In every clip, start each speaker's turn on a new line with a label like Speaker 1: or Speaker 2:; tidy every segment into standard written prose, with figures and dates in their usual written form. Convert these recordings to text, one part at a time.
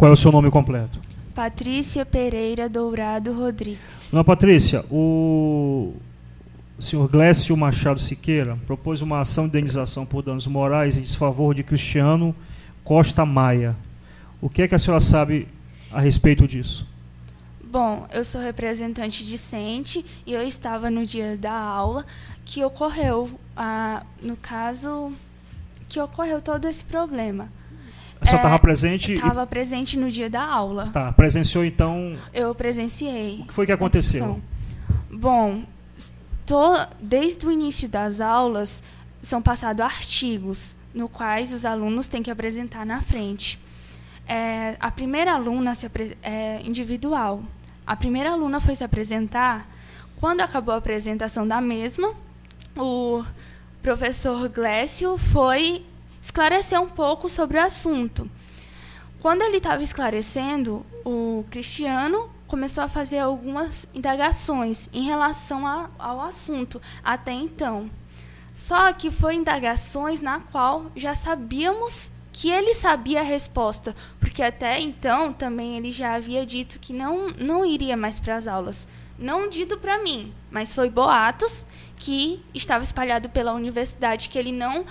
Speaker 1: Qual é o seu nome completo?
Speaker 2: Patrícia Pereira Dourado Rodrigues.
Speaker 1: Dona Patrícia, o senhor Glécio Machado Siqueira propôs uma ação de indenização por danos morais em desfavor de Cristiano Costa Maia. O que é que a senhora sabe a respeito disso?
Speaker 2: Bom, eu sou representante discente e eu estava no dia da aula que ocorreu, no caso, que ocorreu todo esse problema.
Speaker 1: A senhora estava presente?
Speaker 2: Estava presente no dia da aula.
Speaker 1: Tá, presenciou então?
Speaker 2: Eu presenciei.
Speaker 1: O que foi que aconteceu?
Speaker 2: Bom, desde o início das aulas são passados artigos, no quais os alunos têm que apresentar na frente. A primeira aluna individual. A primeira aluna foi se apresentar. Quando acabou a apresentação da mesma, o professor Glécio foi esclarecer um pouco sobre o assunto. Quando ele estava esclarecendo, o Cristiano começou a fazer algumas indagações em relação ao assunto até então. Só que foi indagações na qual já sabíamos que ele sabia a resposta, porque até então também ele já havia dito que não iria mais para as aulas. Não dito para mim, mas foi boatos que estava espalhado pela universidade que ele não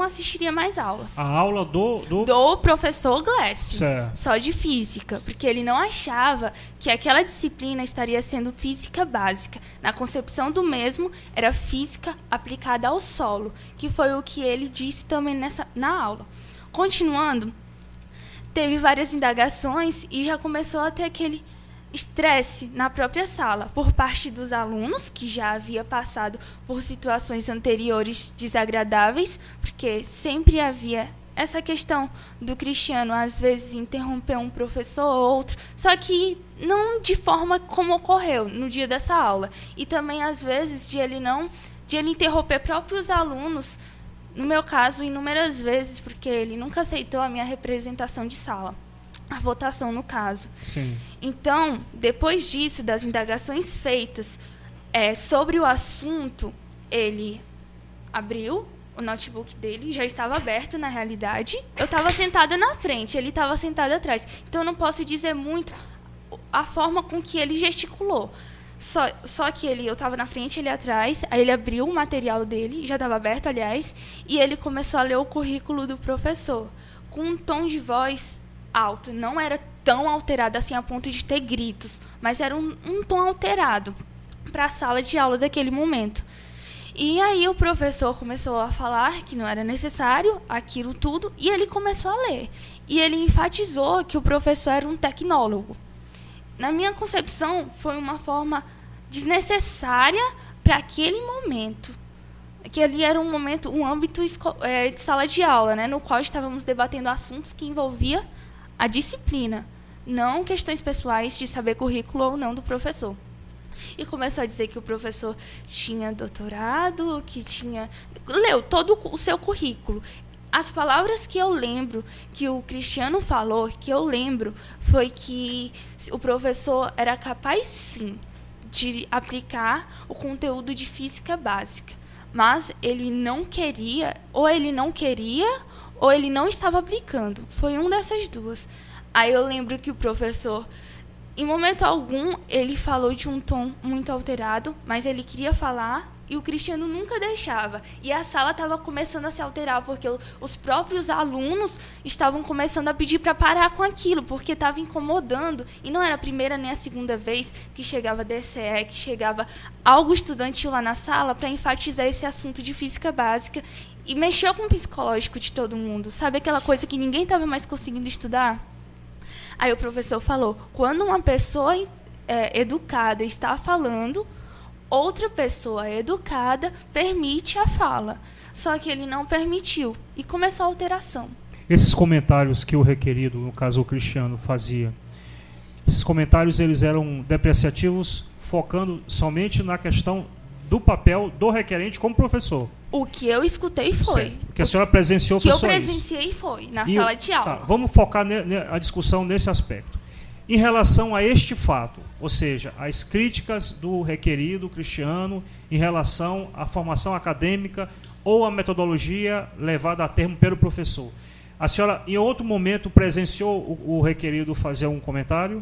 Speaker 2: assistiria mais aulas.
Speaker 1: A aula do
Speaker 2: professor Glécio,
Speaker 1: certo.
Speaker 2: Só de física, porque ele não achava que aquela disciplina estaria sendo física básica. Na concepção do mesmo, era física aplicada ao solo, que foi o que ele disse também na aula. Continuando, teve várias indagações e já começou a ter aquele estresse na própria sala por parte dos alunos, que já havia passado por situações anteriores desagradáveis, porque sempre havia essa questão do Cristiano, às vezes, interromper um professor ou outro, só que não de forma como ocorreu no dia dessa aula. E também, às vezes, de ele interromper próprios alunos, no meu caso, inúmeras vezes, porque ele nunca aceitou a minha representação de sala. A votação, no caso.
Speaker 1: Sim.
Speaker 2: Então, depois disso, das indagações feitas sobre o assunto, ele abriu o notebook dele, já estava aberto, na realidade. Eu estava sentada na frente, ele estava sentado atrás. Então, eu não posso dizer muito a forma com que ele gesticulou. Só que eu estava na frente, ele atrás, aí ele abriu o material dele, já estava aberto, aliás, e ele começou a ler o currículo do professor, com um tom de voz alto. Não era tão alterado assim a ponto de ter gritos, mas era um tom alterado para a sala de aula daquele momento. E aí o professor começou a falar que não era necessário aquilo tudo, e ele começou a ler. E ele enfatizou que o professor era um tecnólogo. Na minha concepção, foi uma forma desnecessária para aquele momento. Que ali era um momento, um âmbito de sala de aula, né, no qual estávamos debatendo assuntos que envolviam a disciplina, não questões pessoais de saber currículo ou não do professor. E começou a dizer que o professor tinha doutorado, leu todo o seu currículo. As palavras que eu lembro, que o Cristiano falou, que eu lembro, foi que o professor era capaz, sim, de aplicar o conteúdo de física básica. Mas ele não queria, ou ele não estava aplicando. Foi uma dessas duas. Aí eu lembro que o professor, em momento algum, ele falou de um tom muito alterado, mas ele queria falar e o Cristiano nunca deixava. E a sala estava começando a se alterar, porque os próprios alunos estavam começando a pedir para parar com aquilo, porque estava incomodando. E não era a primeira nem a segunda vez que chegava DCE, que chegava algo estudantil lá na sala para enfatizar esse assunto de física básica. E mexeu com o psicológico de todo mundo. Sabe aquela coisa que ninguém estava mais conseguindo estudar? Aí o professor falou, quando uma pessoa educada está falando, outra pessoa educada permite a fala. Só que ele não permitiu. E começou a alteração.
Speaker 1: Esses comentários que o requerido, no caso o Cristiano, fazia, esses comentários eles eram depreciativos, focando somente na questão do papel do requerente como professor.
Speaker 2: O que eu escutei foi.
Speaker 1: Certo. O que a senhora presenciou foi só isso.
Speaker 2: O que eu presenciei foi, na sala de aula.
Speaker 1: Tá, vamos focar a discussão nesse aspecto. Em relação a este fato, ou seja, as críticas do requerido Cristiano em relação à formação acadêmica ou à metodologia levada a termo pelo professor, A senhora, em outro momento, presenciou o requerido fazer um comentário?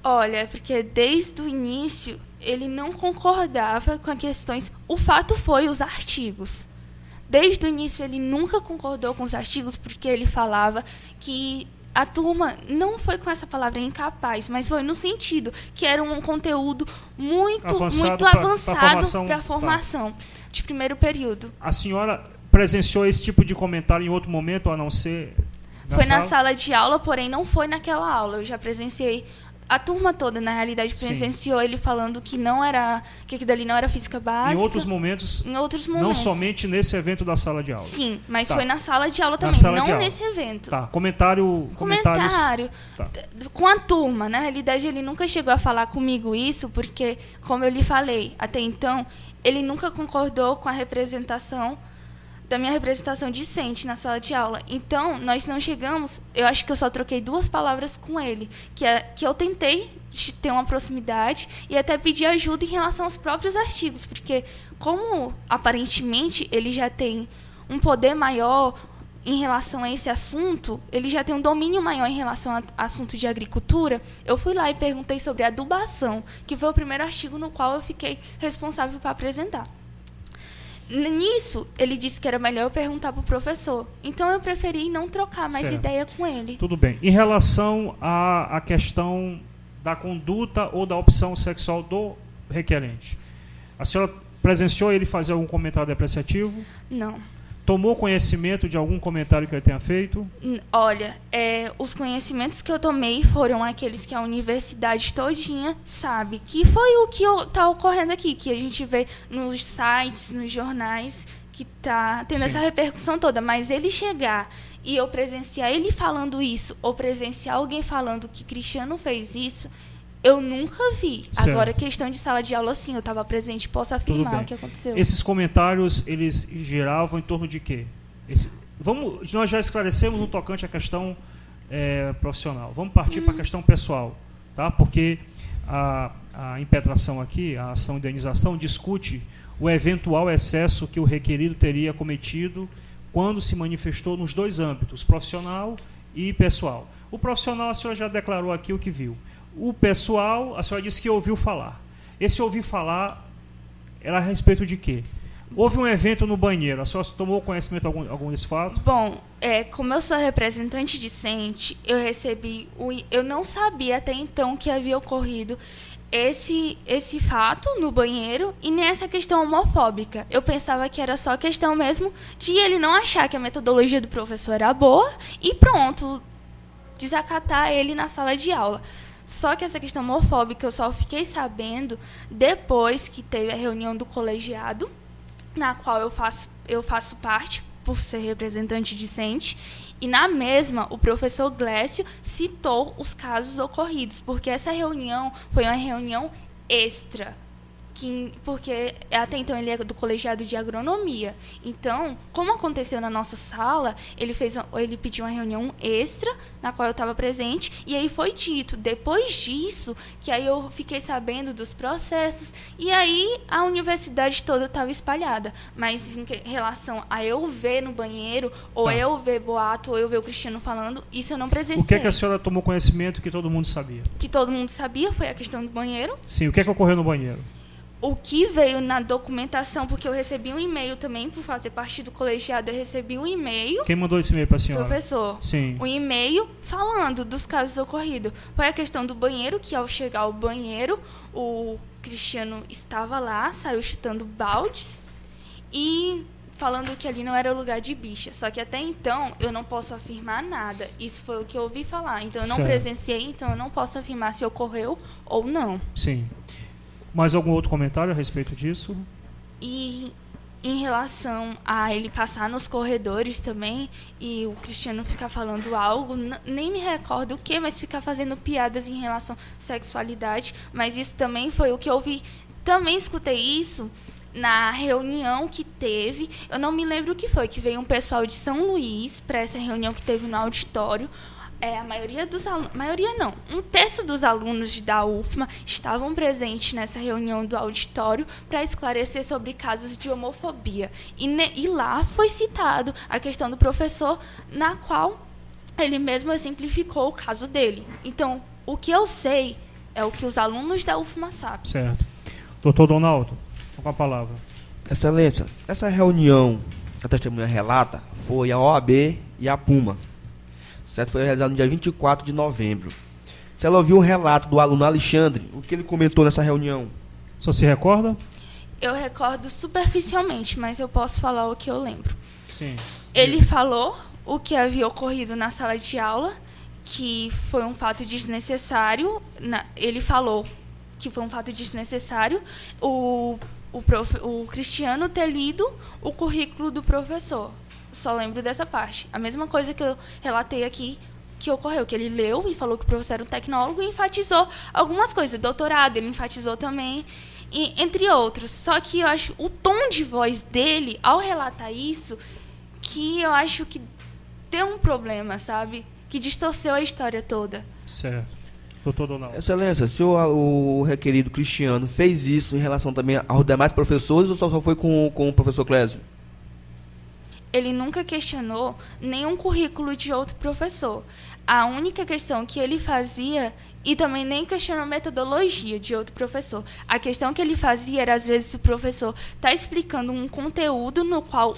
Speaker 2: Olha, porque desde o início ele não concordava com as questões. O fato foi os artigos. Desde o início ele nunca concordou com os artigos, porque ele falava que a turma não foi com essa palavra incapaz, mas foi no sentido que era um conteúdo muito avançado para a formação de primeiro período.
Speaker 1: A senhora presenciou esse tipo de comentário em outro momento, a não ser
Speaker 2: na sala de aula, porém não foi naquela aula. Eu já presenciei. A turma toda, na realidade, presenciou ele falando que não era, que aquilo dali não era física básica.
Speaker 1: Em outros momentos, não somente nesse evento da sala de aula.
Speaker 2: Sim, mas foi na sala de aula também, não nesse evento.
Speaker 1: Tá, comentário.
Speaker 2: Tá. Com a turma. Na realidade, ele nunca chegou a falar comigo isso, porque, como eu lhe falei, até então, ele nunca concordou com a representação da minha representação discente na sala de aula. Então, nós não chegamos... Eu acho que eu só troquei 2 palavras com ele, que eu tentei ter uma proximidade e até pedir ajuda em relação aos próprios artigos, porque como, aparentemente, ele já tem um poder maior em relação a esse assunto, ele já tem um domínio maior em relação ao assunto de agricultura, eu fui lá e perguntei sobre adubação, que foi o primeiro artigo no qual eu fiquei responsável para apresentar. Nisso, ele disse que era melhor eu perguntar para o professor. Então, eu preferi não trocar mais ideia com ele.
Speaker 1: Tudo bem. Em relação à questão da conduta ou da opção sexual do requerente, a senhora presenciou ele fazer algum comentário depreciativo?
Speaker 2: Não.
Speaker 1: Tomou conhecimento de algum comentário que ele tenha feito?
Speaker 2: Olha, os conhecimentos que eu tomei foram aqueles que a universidade todinha sabe, que foi o que está ocorrendo aqui, que a gente vê nos sites, nos jornais, que está tendo essa repercussão toda. Mas ele chegar e eu presenciar ele falando isso, ou presenciar alguém falando que Cristiano fez isso, eu nunca vi. Certo. Agora, questão de sala de aula, sim, eu estava presente, posso afirmar o que aconteceu.
Speaker 1: Esses comentários, eles giravam em torno de quê? Nós já esclarecemos no tocante à questão profissional. Vamos partir para a questão pessoal, tá? Porque a impetração aqui, a ação de indenização, discute o eventual excesso que o requerido teria cometido quando se manifestou nos 2 âmbitos, profissional e pessoal. O profissional, a senhora já declarou aqui o que viu. O pessoal, a senhora disse que ouviu falar. Esse ouvir falar era a respeito de quê? Houve um evento no banheiro. A senhora tomou conhecimento de algum desse fato?
Speaker 2: Bom, como eu sou representante discente, eu recebi... Eu não sabia até então que havia ocorrido esse fato no banheiro e nem essa questão homofóbica. Eu pensava que era só questão mesmo de ele não achar que a metodologia do professor era boa e pronto, desacatar ele na sala de aula. Só que essa questão homofóbica eu só fiquei sabendo depois que teve a reunião do colegiado, na qual eu faço parte, por ser representante discente, e na mesma o professor Glécio citou os casos ocorridos, porque essa reunião foi uma reunião extra, porque até então ele é do colegiado de agronomia. Então, como aconteceu na nossa sala, ele pediu uma reunião extra, na qual eu estava presente, e aí foi dito, depois disso, que aí eu fiquei sabendo dos processos, e aí a universidade toda estava espalhada. Mas em relação a eu ver no banheiro, ou eu ver boato, ou eu ver o Cristiano falando, isso eu não presenciei.
Speaker 1: O que é que a senhora tomou conhecimento que todo mundo sabia?
Speaker 2: Que todo mundo sabia foi a questão do banheiro.
Speaker 1: Sim, o que é que ocorreu no banheiro?
Speaker 2: O que veio na documentação, porque eu recebi um e-mail também, por fazer parte do colegiado, eu recebi um e-mail...
Speaker 1: Quem mandou esse e-mail para a senhora?
Speaker 2: Professor.
Speaker 1: Sim.
Speaker 2: Um e-mail falando dos casos ocorridos. Foi a questão do banheiro, que ao chegar ao banheiro, o Cristiano estava lá, saiu chutando baldes e falando que ali não era lugar de bicha. Só que até então eu não posso afirmar nada. Isso foi o que eu ouvi falar. Então eu não presenciei, então eu não posso afirmar se ocorreu ou não.
Speaker 1: Sim. Mais algum outro comentário a respeito disso?
Speaker 2: E em relação a ele passar nos corredores também e o Cristiano ficar falando algo, nem me recordo o que, mas ficar fazendo piadas em relação à sexualidade, mas isso também foi o que eu vi. Também escutei isso na reunião que teve, eu não me lembro o que foi, que veio um pessoal de São Luís para essa reunião que teve no auditório. a maioria dos alunos, maioria não, um terço dos alunos da UFMA estavam presentes nessa reunião do auditório para esclarecer sobre casos de homofobia. E lá foi citado a questão do professor, na qual ele mesmo exemplificou o caso dele. Então, o que eu sei é o que os alunos da UFMA sabem.
Speaker 1: Certo. Doutor Donaldo, com a palavra.
Speaker 3: Excelência, essa reunião que a testemunha relata foi a OAB e a PUMA. Certo? Foi realizado no dia 24 de novembro. Se ela ouviu o relato do aluno Alexandre, o que ele comentou nessa reunião?
Speaker 1: Só se recorda?
Speaker 2: Eu recordo superficialmente, mas eu posso falar o que eu lembro.
Speaker 1: Sim.
Speaker 2: Ele falou o que havia ocorrido na sala de aula, que foi um fato desnecessário. Ele falou que foi um fato desnecessário o Cristiano ter lido o currículo do professor. Só lembro dessa parte. A mesma coisa que eu relatei aqui que ocorreu, que ele leu e falou que o professor era um tecnólogo e enfatizou algumas coisas. Doutorado, ele enfatizou também, entre outros. Só que eu acho o tom de voz dele, ao relatar isso, que eu acho que deu um problema, sabe? Que distorceu a história toda.
Speaker 1: Certo. Doutor Donaldo.
Speaker 3: Excelência, se o requerido Cristiano fez isso em relação também aos demais professores ou só foi com o professor Clésio?
Speaker 2: Ele nunca questionou nenhum currículo de outro professor. A única questão que ele fazia, e também nem questionou metodologia de outro professor. A questão que ele fazia era, às vezes, o professor está explicando um conteúdo no qual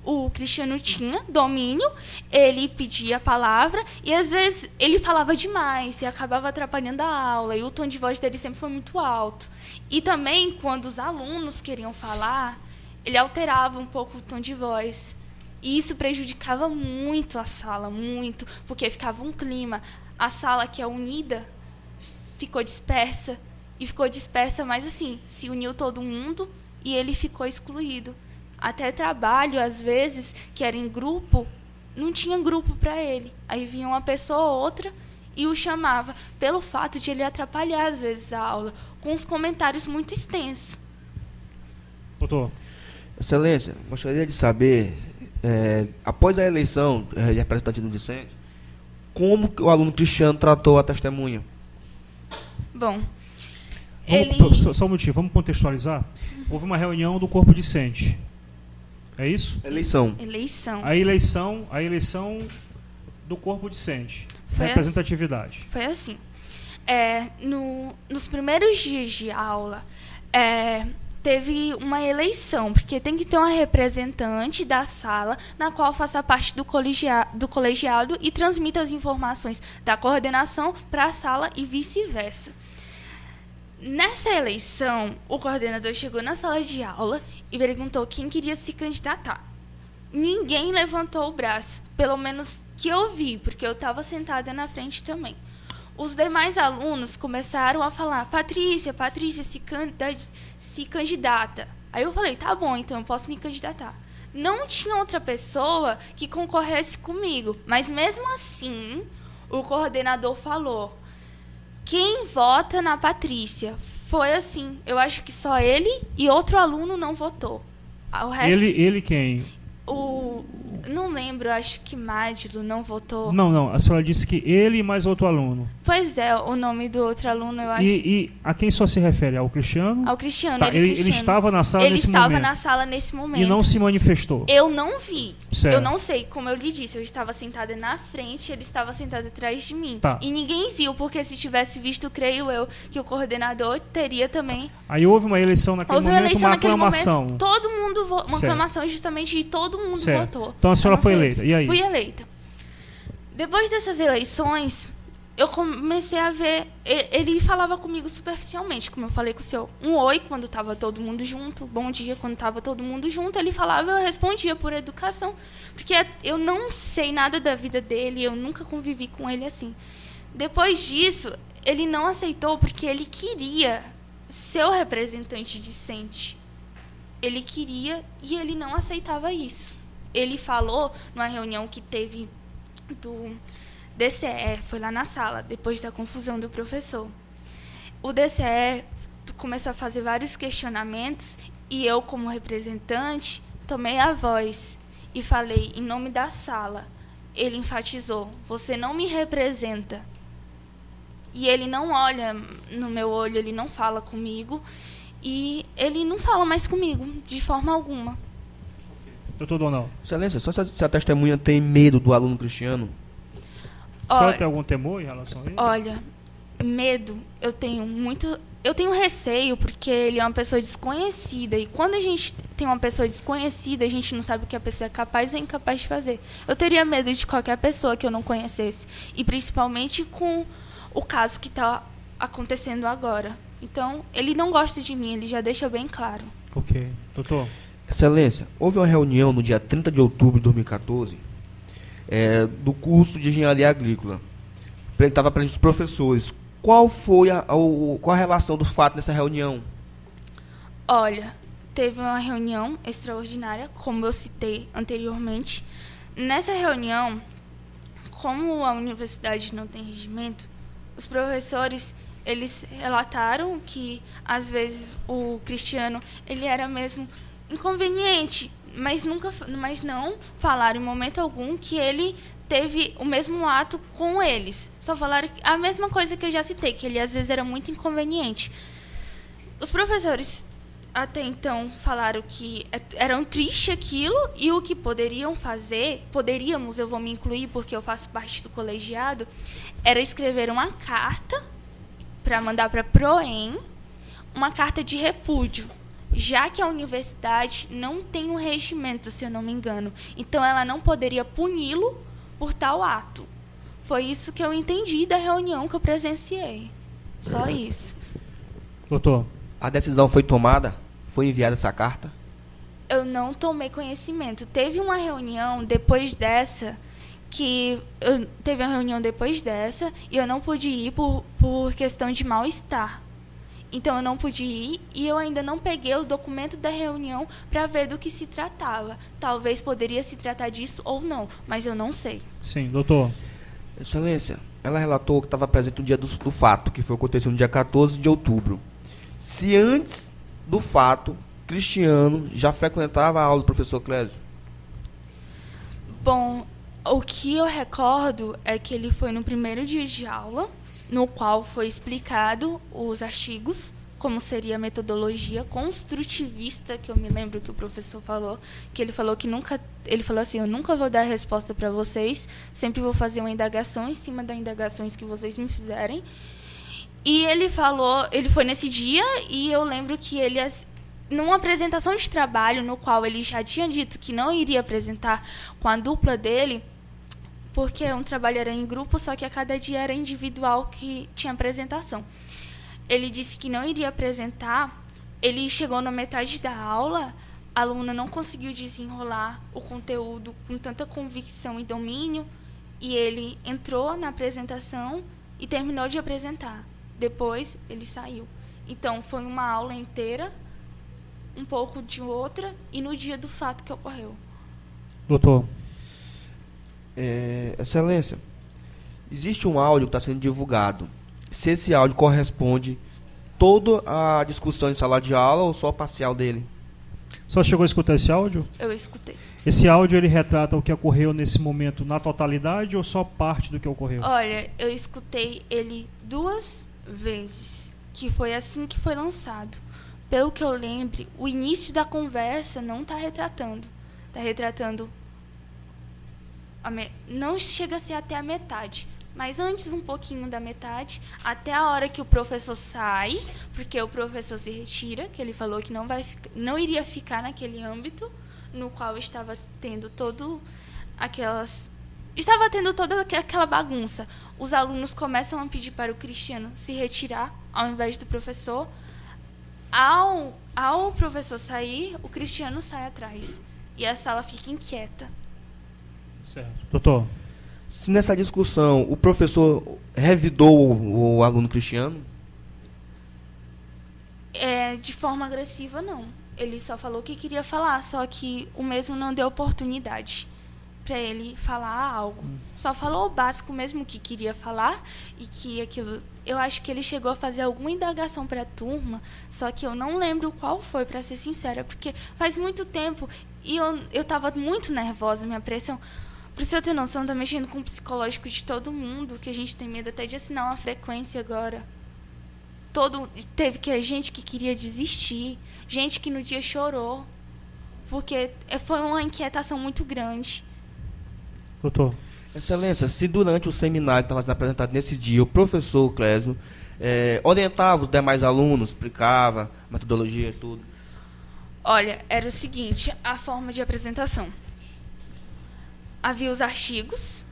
Speaker 2: o Cristiano tinha domínio, ele pedia a palavra, e, às vezes, ele falava demais e acabava atrapalhando a aula, e o tom de voz dele sempre foi muito alto. E também, quando os alunos queriam falar, ele alterava um pouco o tom de voz. E isso prejudicava muito a sala, muito, porque ficava um clima. A sala que é unida ficou dispersa, e ficou dispersa, mas assim, se uniu todo mundo e ele ficou excluído. Até trabalho, às vezes, que era em grupo, não tinha grupo para ele. Aí vinha uma pessoa ou outra e o chamava, pelo fato de ele atrapalhar, às vezes, a aula, com os comentários muito extensos.
Speaker 1: Doutor.
Speaker 3: Excelência, gostaria de saber, após a eleição de representante do discente, como que o aluno Cristiano tratou a testemunha?
Speaker 2: Bom,
Speaker 1: só um minutinho, vamos contextualizar. Houve uma reunião do corpo discente. É isso?
Speaker 3: Eleição.
Speaker 1: A eleição do corpo discente. Representatividade.
Speaker 2: Foi assim. Nos primeiros dias de aula, teve uma eleição, porque tem que ter uma representante da sala na qual faça parte do colegiado e transmita as informações da coordenação para a sala e vice-versa. Nessa eleição, o coordenador chegou na sala de aula e perguntou quem queria se candidatar. Ninguém levantou o braço, pelo menos que eu vi, porque eu estava sentada na frente também. Os demais alunos começaram a falar, Patrícia, se candidata. Aí eu falei, tá bom, então eu posso me candidatar. Não tinha outra pessoa que concorresse comigo, mas mesmo assim, o coordenador falou, quem vota na Patrícia? Foi assim, eu acho que só ele e outro aluno não votou. O resto,
Speaker 1: ele quem?
Speaker 2: Não lembro, acho que Mádilo não votou.
Speaker 1: Não, a senhora disse que ele e mais outro aluno.
Speaker 2: Pois é, o nome do outro aluno, eu acho.
Speaker 1: E a quem só se refere? Ao Cristiano?
Speaker 2: Ao Cristiano.
Speaker 1: Tá, ele estava na sala nesse momento?
Speaker 2: Ele estava na sala nesse momento.
Speaker 1: E não se manifestou?
Speaker 2: Eu não vi.
Speaker 1: Certo.
Speaker 2: Eu não sei, como eu lhe disse, eu estava sentada na frente, ele estava sentado atrás de mim.
Speaker 1: Tá.
Speaker 2: E ninguém viu, porque se tivesse visto, creio eu, que o coordenador teria também...
Speaker 1: Aí houve uma eleição naquele momento, uma aclamação.
Speaker 2: Momento, todo mundo uma aclamação justamente e todo mundo votou.
Speaker 1: Então a senhora foi eleita. E aí?
Speaker 2: Fui eleita. Depois dessas eleições, eu comecei a ver... Ele falava comigo superficialmente, como eu falei com o senhor. Um oi quando estava todo mundo junto, bom dia quando estava todo mundo junto. Ele falava, eu respondia por educação. Porque eu não sei nada da vida dele, eu nunca convivi com ele assim. Depois disso, ele não aceitou porque ele queria ser o representante discente. Ele queria e ele não aceitava isso. Ele falou numa reunião que teve do DCE, foi lá na sala, depois da confusão do professor. O DCE começou a fazer vários questionamentos e eu, como representante, tomei a voz e falei em nome da sala. ele enfatizou: você não me representa. E ele não olha no meu olho, ele não fala comigo. E ele não fala mais comigo, de forma alguma.
Speaker 1: Doutor Donald.
Speaker 3: Excelência, só se a testemunha tem medo do aluno cristiano?
Speaker 1: A senhora tem algum temor em relação a ele?
Speaker 2: Olha, medo, eu tenho muito... Eu tenho receio porque ele é uma pessoa desconhecida. E quando a gente tem uma pessoa desconhecida, a gente não sabe o que a pessoa é capaz ou incapaz de fazer. Eu teria medo de qualquer pessoa que eu não conhecesse. E principalmente com o caso que está acontecendo agora. Então, ele não gosta de mim, ele já deixa bem claro.
Speaker 1: Ok. Doutor?
Speaker 3: Excelência, houve uma reunião no dia 30 de outubro de 2014 do curso de Engenharia Agrícola. Estava presente os professores. Qual foi qual a relação do fato nessa reunião?
Speaker 2: Olha, teve uma reunião extraordinária, como eu citei anteriormente. Nessa reunião, como a universidade não tem regimento, os professores, eles relataram que, às vezes, o Cristiano, ele era mesmo inconveniente, mas não falaram em momento algum que ele teve o mesmo ato com eles. Só falaram a mesma coisa que eu já citei, que ele às vezes era muito inconveniente. Os professores até então falaram que eram triste aquilo e o que poderiam fazer, eu vou me incluir porque eu faço parte do colegiado, era escrever uma carta para mandar para a Proem, uma carta de repúdio, já que a universidade não tem um regimento, se eu não me engano. Então ela não poderia puni-lo por tal ato. Foi isso que eu entendi da reunião que eu presenciei. Só isso.
Speaker 1: Doutor?
Speaker 3: A decisão foi tomada? Foi enviada essa carta?
Speaker 2: Eu não tomei conhecimento. Teve uma reunião depois dessa, e eu não pude ir por questão de mal-estar. Então eu não pude ir e eu ainda não peguei o documento da reunião para ver do que se tratava. Talvez poderia se tratar disso ou não, mas eu não sei.
Speaker 1: Sim, doutor.
Speaker 3: Excelência, ela relatou que estava presente no dia do fato, que foi acontecido no dia 14 de outubro. Se antes do fato, Cristiano já frequentava a aula do professor Clésio?
Speaker 2: Bom, o que eu recordo é que ele foi no primeiro dia de aula, no qual foi explicado os artigos, como seria a metodologia construtivista, que eu me lembro que o professor falou, que ele falou assim: eu nunca vou dar resposta para vocês, sempre vou fazer uma indagação em cima das indagações que vocês me fizerem. E ele foi nesse dia, e eu lembro que ele, numa apresentação de trabalho, no qual ele já tinha dito que não iria apresentar com a dupla dele, porque um trabalho era em grupo, só que a cada dia era individual que tinha apresentação. Ele disse que não iria apresentar, ele chegou na metade da aula, a aluna não conseguiu desenrolar o conteúdo com tanta convicção e domínio, e ele entrou na apresentação e terminou de apresentar. Depois, ele saiu. Então, foi uma aula inteira, um pouco de outra, e no dia do fato que ocorreu.
Speaker 1: Doutor?
Speaker 3: Excelência, existe um áudio que está sendo divulgado. Se esse áudio corresponde toda a discussão em sala de aula ou só parcial dele?
Speaker 1: Só chegou a escutar esse áudio?
Speaker 2: Eu escutei.
Speaker 1: Esse áudio, ele retrata o que ocorreu nesse momento na totalidade ou só parte do que ocorreu?
Speaker 2: Olha, eu escutei ele 2 vezes, que foi assim que foi lançado. Pelo que eu lembre, o início da conversa não está retratando. Está retratando... não chega a ser até a metade, mas antes um pouquinho da metade, até a hora que o professor sai, porque o professor se retira, que ele falou que não iria ficar naquele âmbito no qual estava tendo toda aquela bagunça. Os alunos começam a pedir para o Cristiano se retirar ao invés do professor. Ao professor sair, o Cristiano sai atrás e a sala fica inquieta.
Speaker 1: Certo. Doutor?
Speaker 3: Se nessa discussão o professor revidou o aluno Cristiano?
Speaker 2: De forma agressiva, não. Ele só falou o que queria falar, só que o mesmo não deu oportunidade para ele falar algo. Só falou o básico mesmo que queria falar e que aquilo... Eu acho que ele chegou a fazer alguma indagação para a turma, só que eu não lembro qual foi, para ser sincera, porque faz muito tempo e eu estava muito nervosa, minha pressão... Pro senhor ter noção, tá mexendo com o psicológico de todo mundo, que a gente tem medo até de assinar uma frequência agora. Teve gente que queria desistir, gente que no dia chorou, porque foi uma inquietação muito grande.
Speaker 1: Doutor.
Speaker 3: Excelência, se durante o seminário que estava sendo apresentado nesse dia, o professor Clésio orientava os demais alunos, explicava metodologia e tudo?
Speaker 2: Olha, era o seguinte, a forma de apresentação. Havia os artigos,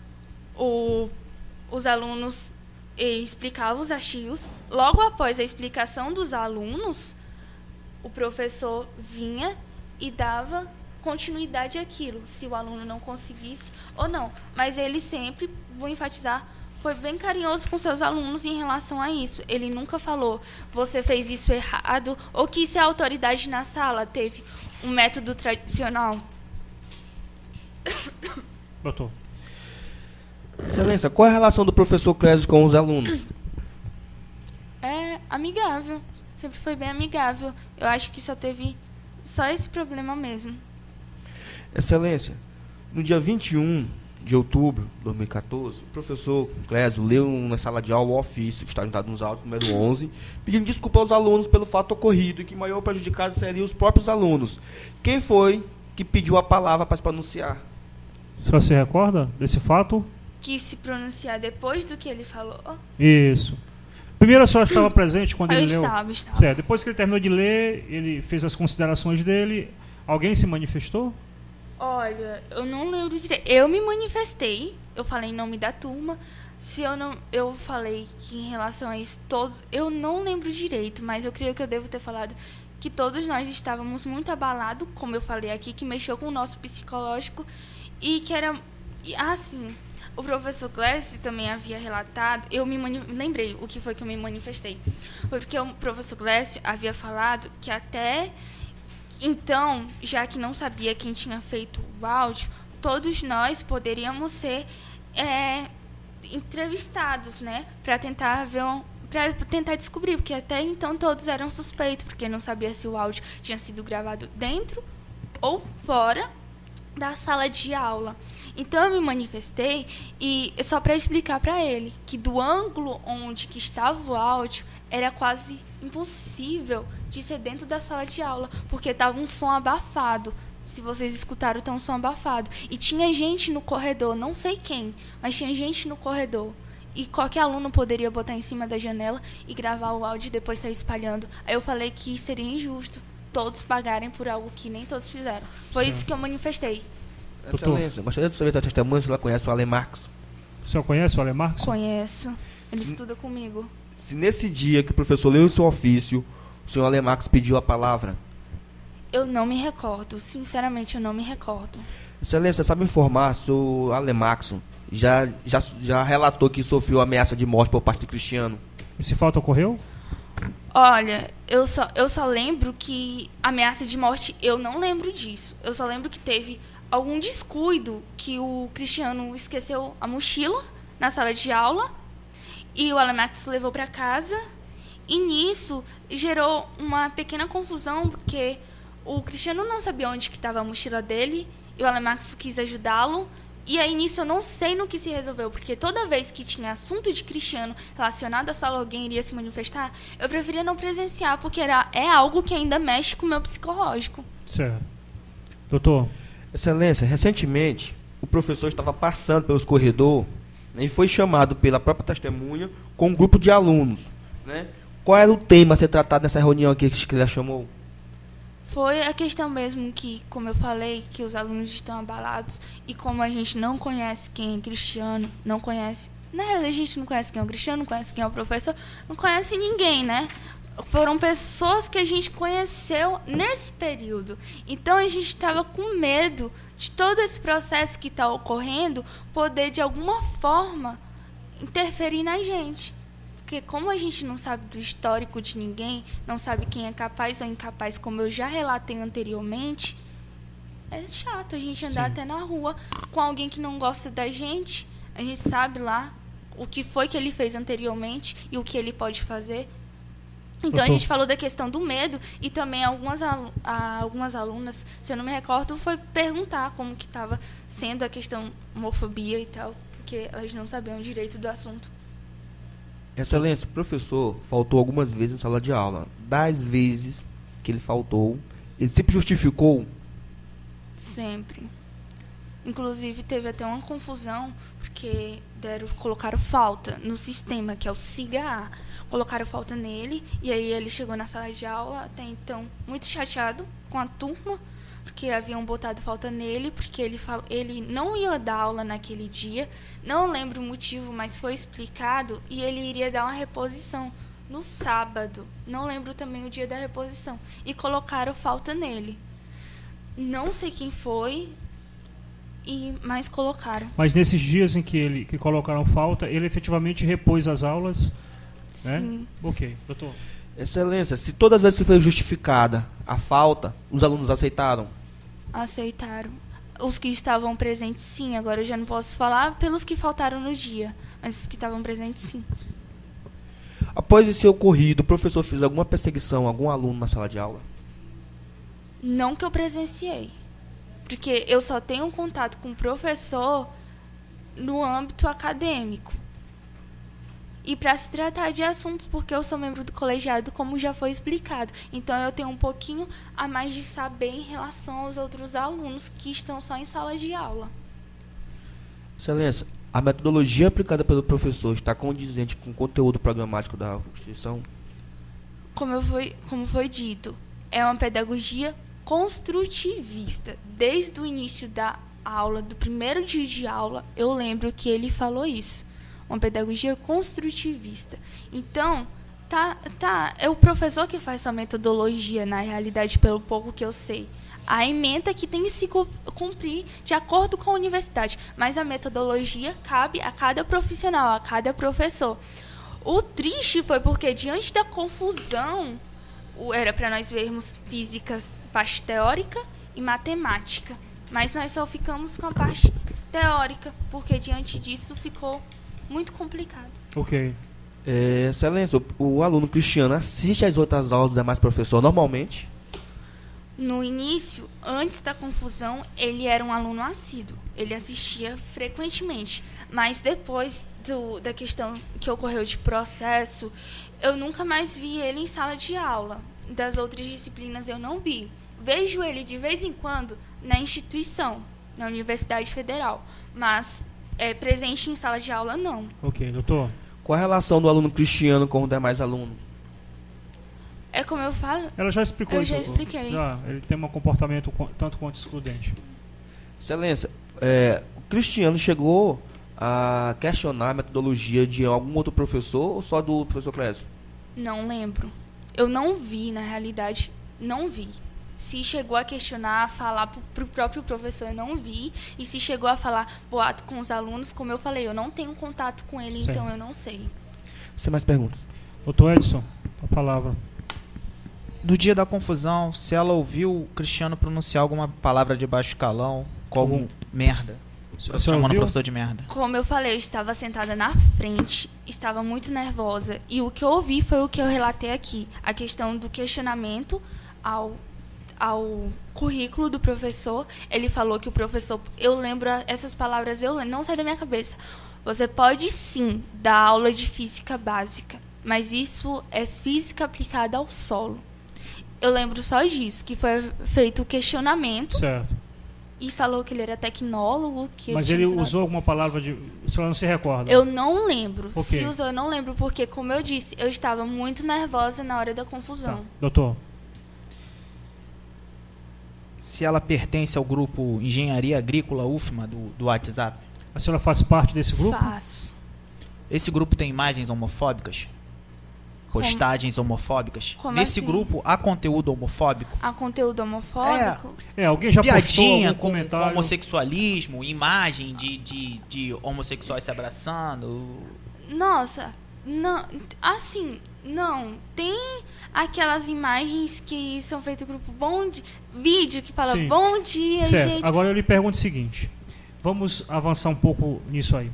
Speaker 2: os alunos explicavam os artigos. Logo após a explicação dos alunos, o professor vinha e dava continuidade àquilo, se o aluno não conseguisse ou não. Mas ele sempre, vou enfatizar, foi bem carinhoso com seus alunos em relação a isso. Ele nunca falou, você fez isso errado, ou que se a autoridade na sala teve um método tradicional.
Speaker 1: Doutor.
Speaker 3: Excelência, qual é a relação do professor Clésio com os alunos?
Speaker 2: É amigável, sempre foi bem amigável. Eu acho que só esse problema mesmo.
Speaker 3: Excelência, no dia 21 de outubro de 2014, o professor Clésio leu na sala de aula o ofício que está juntado nos autos, número 11, pedindo desculpa aos alunos pelo fato ocorrido e que maior prejudicado seriam os próprios alunos. Quem foi que pediu a palavra para se pronunciar?
Speaker 1: O senhor se recorda desse fato?
Speaker 2: Quis se pronunciar depois do que ele falou?
Speaker 1: Isso. Primeiro a senhora estava presente quando ele leu?
Speaker 2: Estava.
Speaker 1: Certo. Depois que ele terminou de ler, ele fez as considerações dele. Alguém se manifestou?
Speaker 2: Olha, eu não lembro direito. Eu me manifestei, eu falei em nome da turma. Eu falei que em relação a isso, eu não lembro direito, mas eu creio que eu devo ter falado que todos nós estávamos muito abalados, como eu falei aqui, que mexeu com o nosso psicológico e que era assim. O professor Clésio também havia relatado, lembrei o que foi que eu me manifestei. Foi porque o professor Clésio havia falado que até então, já que não sabia quem tinha feito o áudio, todos nós poderíamos ser entrevistados, né? Para tentar descobrir, porque até então todos eram suspeitos, porque não sabia se o áudio tinha sido gravado dentro ou fora da sala de aula. Então eu me manifestei e só para explicar para ele que do ângulo onde que estava o áudio era quase impossível de ser dentro da sala de aula, porque estava um som abafado. Se vocês escutaram, tá um som abafado. E tinha gente no corredor, não sei quem, mas tinha gente no corredor. E qualquer aluno poderia botar em cima da janela e gravar o áudio e depois sair espalhando. Aí eu falei que seria injusto todos pagarem por algo que nem todos fizeram. Foi
Speaker 1: Certo.
Speaker 2: isso que eu manifestei.
Speaker 3: Excelência, gostaria de saber se a testemunha se ela conhece o Ale Marx.
Speaker 1: O senhor conhece o Ale Marx?
Speaker 2: Conheço. Ele estuda comigo.
Speaker 3: Se nesse dia que o professor leu o seu ofício, o senhor Ale Marx pediu a palavra?
Speaker 2: Eu não me recordo. Sinceramente, eu não me recordo.
Speaker 3: Excelência, sabe informar se o Ale Marx já relatou que sofreu ameaça de morte por parte do Cristiano?
Speaker 1: Esse fato ocorreu?
Speaker 2: Olha, eu só lembro que ameaça de morte, eu não lembro disso. Eu só lembro que teve algum descuido, que o Cristiano esqueceu a mochila na sala de aula e o Alemax levou para casa. E nisso gerou uma pequena confusão, porque o Cristiano não sabia onde que estava a mochila dele e o Alemax quis ajudá-lo. E aí nisso eu não sei no que se resolveu, porque toda vez que tinha assunto de Cristiano relacionado à sala, alguém iria se manifestar, eu preferia não presenciar, porque é algo que ainda mexe com o meu psicológico.
Speaker 1: Certo. Doutor?
Speaker 3: Excelência, recentemente o professor estava passando pelos corredores, né, e foi chamado pela própria testemunha com um grupo de alunos, né? Qual era o tema a ser tratado nessa reunião aqui que ele chamou?
Speaker 2: Foi a questão mesmo que, como eu falei, que os alunos estão abalados e como a gente não conhece quem é Cristiano, não conhece... Na realidade, a gente não conhece quem é o Cristiano, não conhece quem é o professor, não conhece ninguém, né? Foram pessoas que a gente conheceu nesse período. Então, a gente estava com medo de todo esse processo que está ocorrendo poder, de alguma forma, interferir na gente. Porque como a gente não sabe do histórico de ninguém, não sabe quem é capaz ou incapaz, como eu já relatei anteriormente, é chato a gente andar até na rua com alguém que não gosta da gente. A gente sabe lá o que foi que ele fez anteriormente e o que ele pode fazer. Então a gente falou da questão do medo e também algumas alunas, se eu não me recordo, foi perguntar como que estava sendo a questão homofobia e tal, porque elas não sabiam direito do assunto.
Speaker 3: Excelência, o professor faltou algumas vezes em sala de aula. Das vezes que ele faltou, ele sempre justificou?
Speaker 2: Sempre. Inclusive, teve até uma confusão, porque colocaram falta no sistema, que é o SIGA-A. Colocaram falta nele, e aí ele chegou na sala de aula, até então, muito chateado com a turma, porque haviam botado falta nele, porque ele não ia dar aula naquele dia. Não lembro o motivo, mas foi explicado, e ele iria dar uma reposição no sábado. Não lembro também o dia da reposição. E colocaram falta nele. Não sei quem foi, mas colocaram.
Speaker 1: Mas nesses dias em que colocaram falta, ele efetivamente repôs as aulas?
Speaker 2: Sim.
Speaker 1: Né? Ok, doutor.
Speaker 3: Excelência, se todas as vezes que foi justificada a falta, os alunos aceitaram?
Speaker 2: Aceitaram. Os que estavam presentes, sim. Agora eu já não posso falar pelos que faltaram no dia, mas os que estavam presentes, sim.
Speaker 3: Após esse ocorrido, o professor fez alguma perseguição a algum aluno na sala de aula?
Speaker 2: Não que eu presenciei. Porque eu só tenho contato com o professor no âmbito acadêmico. E para se tratar de assuntos, porque eu sou membro do colegiado, como já foi explicado. Então, eu tenho um pouquinho a mais de saber em relação aos outros alunos que estão só em sala de aula.
Speaker 3: Excelência, a metodologia aplicada pelo professor está condizente com o conteúdo programático da instituição?
Speaker 2: Como foi dito, é uma pedagogia construtivista. Desde o início da aula, do primeiro dia de aula, eu lembro que ele falou isso. Uma pedagogia construtivista. Então, é o professor que faz sua metodologia, na realidade, pelo pouco que eu sei. A ementa que tem que se cumprir de acordo com a universidade, mas a metodologia cabe a cada profissional, a cada professor. O triste foi porque, diante da confusão, era para nós vermos física, parte teórica e matemática. Mas nós só ficamos com a parte teórica, porque diante disso ficou muito complicado.
Speaker 1: Ok.
Speaker 3: Excelência, o aluno Cristiano assiste às outras aulas dos demais professores normalmente?
Speaker 2: No início, antes da confusão, ele era um aluno assíduo. Ele assistia frequentemente. Mas depois da questão que ocorreu de processo, eu nunca mais vi ele em sala de aula. Das outras disciplinas eu não vi. Vejo ele de vez em quando na instituição, na Universidade Federal. Mas presente em sala de aula, não.
Speaker 1: Ok, doutor.
Speaker 3: Qual a relação do aluno Cristiano com os demais alunos?
Speaker 2: É como eu falo.
Speaker 1: Ela já explicou isso.
Speaker 2: Eu já expliquei.
Speaker 1: Ele tem um comportamento tanto quanto excludente.
Speaker 3: Excelência, o Cristiano chegou a questionar a metodologia de algum outro professor ou só do professor Clésio?
Speaker 2: Não lembro. Eu não vi, na realidade, não vi. Se chegou a questionar, a falar para o próprio professor, eu não vi. E se chegou a falar boato com os alunos, como eu falei, eu não tenho contato com ele,
Speaker 1: certo.
Speaker 2: Então eu não sei.
Speaker 3: Você mais perguntas?
Speaker 1: Doutor Edson, a palavra.
Speaker 4: No dia da confusão, se ela ouviu o Cristiano pronunciar alguma palavra de baixo escalão, como merda, chamando o professor de merda.
Speaker 2: Como eu falei, eu estava sentada na frente, estava muito nervosa. E o que eu ouvi foi o que eu relatei aqui. A questão do questionamento ao currículo do professor. Ele falou que o professor... Eu lembro essas palavras, não sai da minha cabeça. Você pode sim dar aula de física básica, mas isso é física aplicada ao solo. Eu lembro só disso, que foi feito o questionamento.
Speaker 1: Certo.
Speaker 2: E falou que ele era tecnólogo.
Speaker 1: Mas ele usou alguma palavra de... A senhora não se recorda?
Speaker 2: Eu não lembro.
Speaker 1: Okay.
Speaker 2: Se usou, eu não lembro, porque, como eu disse, eu estava muito nervosa na hora da confusão.
Speaker 1: Tá. Doutor.
Speaker 4: Se ela pertence ao grupo Engenharia Agrícola UFMA do WhatsApp?
Speaker 1: A senhora faz parte desse grupo?
Speaker 2: Faço.
Speaker 4: Esse grupo tem imagens homofóbicas? Postagens homofóbicas? Nesse
Speaker 2: assim?
Speaker 4: Grupo há conteúdo homofóbico?
Speaker 2: Há conteúdo homofóbico?
Speaker 1: Alguém já
Speaker 4: piadinha
Speaker 1: postou algum comentário?
Speaker 4: Com homossexualismo, imagem de homossexuais se abraçando?
Speaker 2: Nossa, não, assim, não. Tem aquelas imagens que são feitas no grupo vídeo que fala
Speaker 1: Sim.
Speaker 2: Bom dia,
Speaker 1: certo.
Speaker 2: gente.
Speaker 1: Agora eu lhe pergunto o seguinte. Vamos avançar um pouco nisso aí.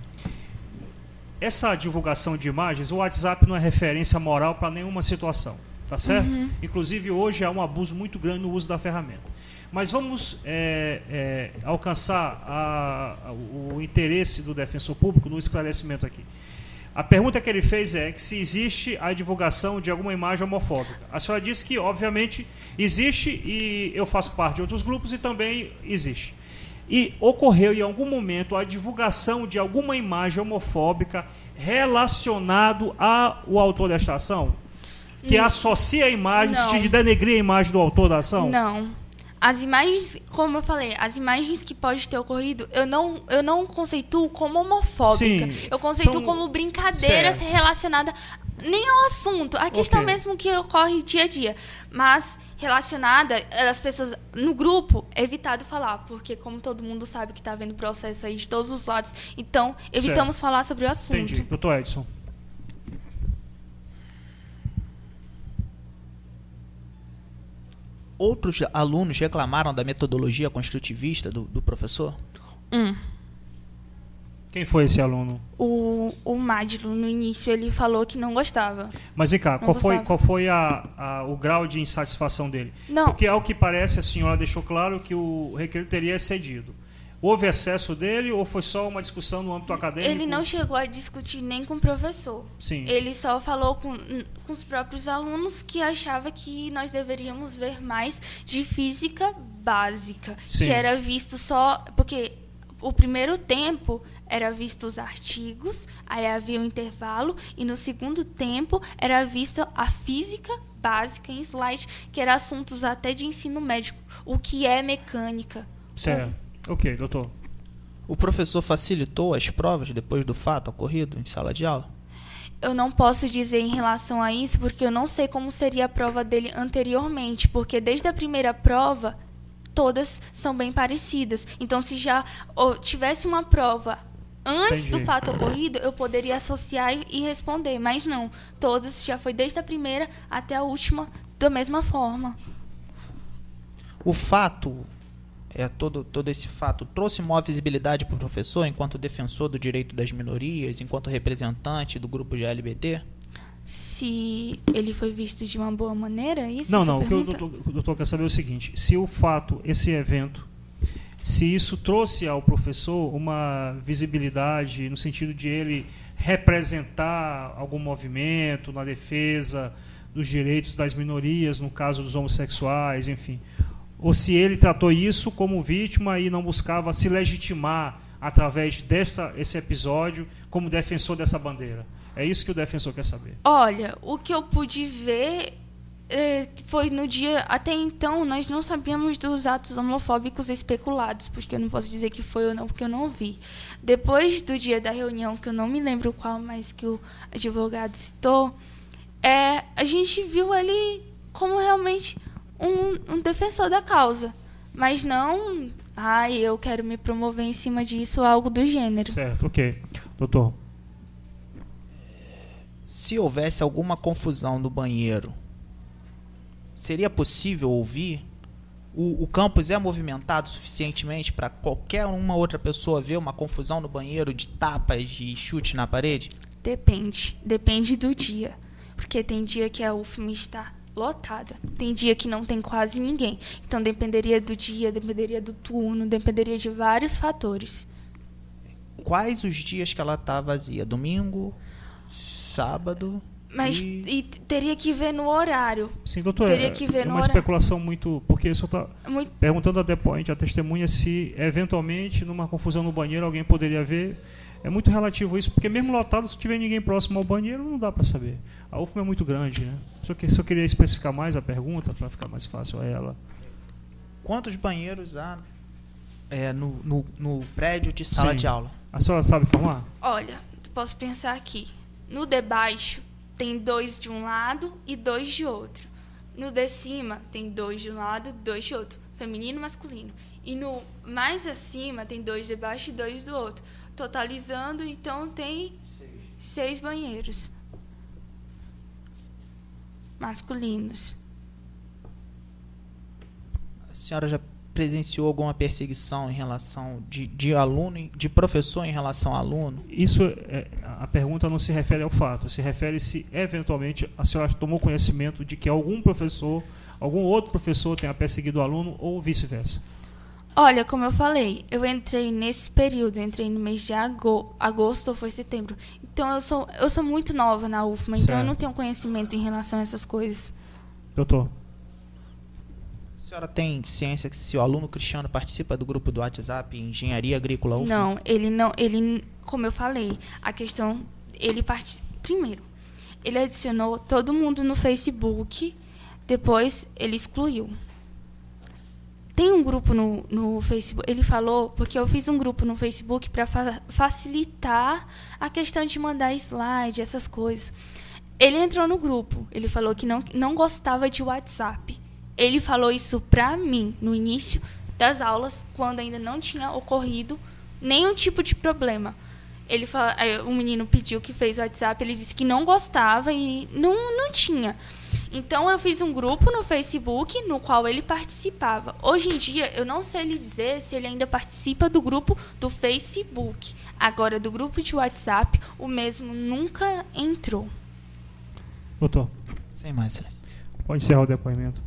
Speaker 1: Essa divulgação de imagens, o WhatsApp não é referência moral para nenhuma situação. tá certo? Inclusive, hoje há um abuso muito grande no uso da ferramenta. Mas vamos alcançar o interesse do defensor público no esclarecimento aqui. A pergunta que ele fez é que se existe a divulgação de alguma imagem homofóbica. A senhora disse que, obviamente, existe, e eu faço parte de outros grupos e também existe. E ocorreu em algum momento a divulgação de alguma imagem homofóbica relacionado ao autor desta ação? Que associa a imagem, de denegrir a imagem do autor da ação?
Speaker 2: Não. As imagens, como eu falei, as imagens que pode ter ocorrido, eu não conceituo como homofóbica.
Speaker 1: Sim,
Speaker 2: eu conceituo como brincadeiras relacionadas nem ao assunto, a questão mesmo que ocorre dia a dia. Mas relacionada, as pessoas no grupo, é evitado falar, porque como todo mundo sabe que está havendo processo aí de todos os lados, então evitamos falar sobre o assunto.
Speaker 1: Entendi. Doutor Edson.
Speaker 4: Outros alunos reclamaram da metodologia construtivista do professor?
Speaker 1: Quem foi esse aluno?
Speaker 2: O Mádilo, no início, ele falou que não gostava.
Speaker 1: Mas vem cá, qual foi o grau de insatisfação dele?
Speaker 2: Não.
Speaker 1: Porque, ao que parece, a senhora deixou claro que o requerido teria excedido. Houve excesso dele ou foi só uma discussão no âmbito acadêmico?
Speaker 2: Ele não chegou a discutir nem com o professor.
Speaker 1: Sim.
Speaker 2: Ele só falou com os próprios alunos que achava que nós deveríamos ver mais de física básica.
Speaker 1: Sim.
Speaker 2: Que era visto só... Porque o primeiro tempo era visto os artigos, aí havia um intervalo, e no segundo tempo era vista a física básica em slide, que era assuntos até de ensino médico, o que é mecânica.
Speaker 1: Certo. Ok, doutor.
Speaker 4: O professor facilitou as provas depois do fato ocorrido em sala de aula?
Speaker 2: Eu não posso dizer em relação a isso, porque eu não sei como seria a prova dele anteriormente, porque desde a primeira prova, todas são bem parecidas. Então, se já tivesse uma prova antes do fato ocorrido, eu poderia associar e responder, mas não. Todas já foi desde a primeira até a última da mesma forma.
Speaker 4: O fato... todo esse fato trouxe maior visibilidade para o professor enquanto defensor do direito das minorias, enquanto representante do grupo de LGBT?
Speaker 2: Se ele foi visto de uma boa maneira, isso?
Speaker 1: Não. O que o doutor quer saber é o seguinte: se o fato, esse evento, se isso trouxe ao professor uma visibilidade no sentido de ele representar algum movimento na defesa dos direitos das minorias, no caso dos homossexuais, enfim. Ou se ele tratou isso como vítima e não buscava se legitimar através desse episódio como defensor dessa bandeira. É isso que o defensor quer saber.
Speaker 2: Olha, o que eu pude ver foi no dia... Até então, nós não sabíamos dos atos homofóbicos especulados, porque eu não posso dizer que foi ou não, porque eu não vi. Depois do dia da reunião, que eu não me lembro qual, mas que o advogado citou, a gente viu ele como realmente... Um defensor da causa, mas não, eu quero me promover em cima disso, algo do gênero.
Speaker 1: Certo, ok. Doutor.
Speaker 4: Se houvesse alguma confusão no banheiro, seria possível ouvir? O campus é movimentado suficientemente para qualquer uma outra pessoa ver uma confusão no banheiro de tapas, de chute na parede?
Speaker 2: Depende do dia, porque tem dia que a UFM está lotada. Tem dia que não tem quase ninguém. Então dependeria do dia, dependeria do turno, dependeria de vários fatores.
Speaker 4: Quais os dias que ela está vazia? Domingo? Sábado?
Speaker 2: Mas e teria que ver no horário.
Speaker 1: Sim, doutor.
Speaker 2: Teria que ver no
Speaker 1: uma
Speaker 2: horário.
Speaker 1: Especulação muito... Porque o senhor está perguntando a depoente, a testemunha, se eventualmente numa confusão no banheiro alguém poderia ver. É muito relativo isso, porque mesmo lotado, se tiver ninguém próximo ao banheiro, não dá para saber. A UFM é muito grande, né? Só queria especificar mais a pergunta, para ficar mais fácil a ela.
Speaker 4: Quantos banheiros há no prédio de sala de aula?
Speaker 1: A senhora sabe informar?
Speaker 2: Olha, posso pensar aqui. No de baixo, tem 2 de um lado e 2 de outro. No de cima, tem 2 de um lado e 2 de outro. Feminino e masculino. E no mais acima, tem 2 de baixo e 2 do outro. Totalizando, então, tem 6 banheiros masculinos.
Speaker 4: A senhora já presenciou alguma perseguição em relação de aluno, de professor em relação a aluno?
Speaker 1: Isso, a pergunta não se refere ao fato, se refere se eventualmente a senhora tomou conhecimento de que algum professor, algum outro professor tenha perseguido o aluno ou vice-versa.
Speaker 2: Olha, como eu falei, eu entrei nesse período, entrei no mês de agosto ou foi setembro. Então eu sou muito nova na UFMA, então eu não tenho conhecimento em relação a essas coisas.
Speaker 1: Doutor.
Speaker 4: A senhora tem ciência que se o aluno Cristiano participa do grupo do WhatsApp Engenharia Agrícola UFMA?
Speaker 2: Não, ele, como eu falei, a questão, primeiro, ele adicionou todo mundo no Facebook, depois ele excluiu. Tem um grupo no Facebook, ele falou, porque eu fiz um grupo no Facebook para facilitar a questão de mandar slide, essas coisas. Ele entrou no grupo, ele falou que não gostava de WhatsApp. Ele falou isso pra mim no início das aulas, quando ainda não tinha ocorrido nenhum tipo de problema. O menino pediu que fez o WhatsApp, ele disse que não gostava e não tinha. Então eu fiz um grupo no Facebook no qual ele participava. Hoje em dia eu não sei lhe dizer se ele ainda participa do grupo do Facebook. Agora, do grupo de WhatsApp, o mesmo nunca entrou.
Speaker 1: Doutor.
Speaker 4: Sem mais, excelência.
Speaker 1: Pode encerrar o depoimento.